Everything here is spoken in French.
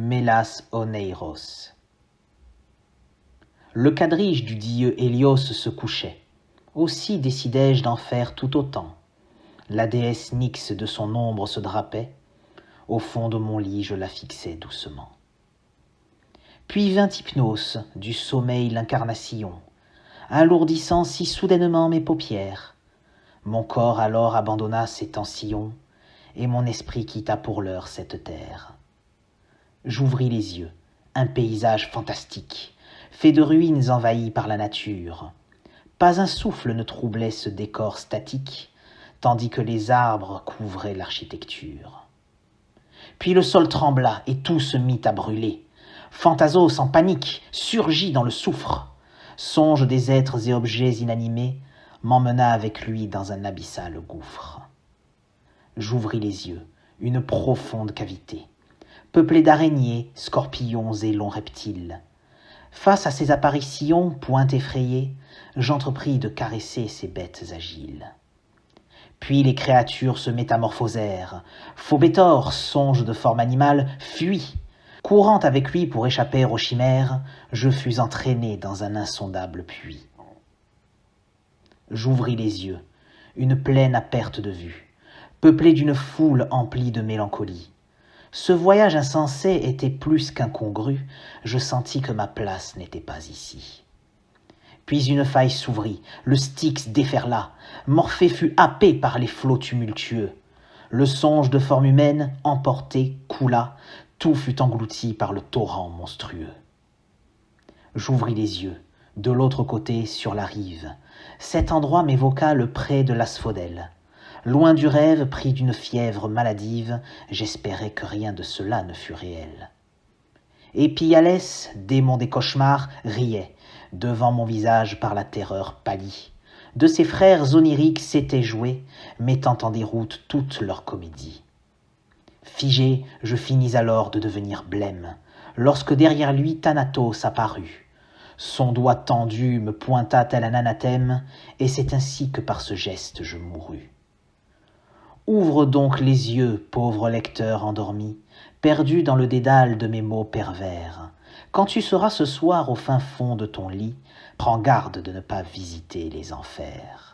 Mélas Oneiros. Le quadrige du dieu Hélios se couchait. Aussi décidai-je d'en faire tout autant. La déesse Nyx de son ombre se drapait. Au fond de mon lit, je la fixais doucement. Puis vint Hypnos, du sommeil l'incarnation, alourdissant si soudainement mes paupières. Mon corps alors abandonna ses temps sillons, et mon esprit quitta pour l'heure cette terre. J'ouvris les yeux, un paysage fantastique, fait de ruines envahies par la nature. Pas un souffle ne troublait ce décor statique, tandis que les arbres couvraient l'architecture. Puis le sol trembla et tout se mit à brûler. Phantasos en panique surgit dans le soufre. Songe des êtres et objets inanimés m'emmena avec lui dans un abyssal gouffre. J'ouvris les yeux, une profonde cavité, peuplée d'araignées, scorpions et longs reptiles. Face à ces apparitions, point effrayées, j'entrepris de caresser ces bêtes agiles. Puis les créatures se métamorphosèrent. Phobétor, songe de forme animale, fuit. Courant avec lui pour échapper aux chimères, je fus entraîné dans un insondable puits. J'ouvris les yeux, une plaine à perte de vue, peuplée d'une foule emplie de mélancolie. Ce voyage insensé était plus qu'incongru, je sentis que ma place n'était pas ici. Puis une faille s'ouvrit, le Styx déferla, Morphée fut happé par les flots tumultueux. Le songe de forme humaine, emporté, coula, tout fut englouti par le torrent monstrueux. J'ouvris les yeux, de l'autre côté, sur la rive. Cet endroit m'évoqua le pré de l'asphodèle. Loin du rêve, pris d'une fièvre maladive, j'espérais que rien de cela ne fût réel. Et Pyalès, démon des cauchemars, riait, devant mon visage par la terreur pâlie. De ses frères oniriques s'étaient joués, mettant en déroute toute leur comédie. Figé, je finis alors de devenir blême, lorsque derrière lui Thanatos apparut. Son doigt tendu me pointa tel un anathème, et c'est ainsi que par ce geste je mourus. Ouvre donc les yeux, pauvre lecteur endormi, perdu dans le dédale de mes mots pervers. Quand tu seras ce soir au fin fond de ton lit, prends garde de ne pas visiter les enfers.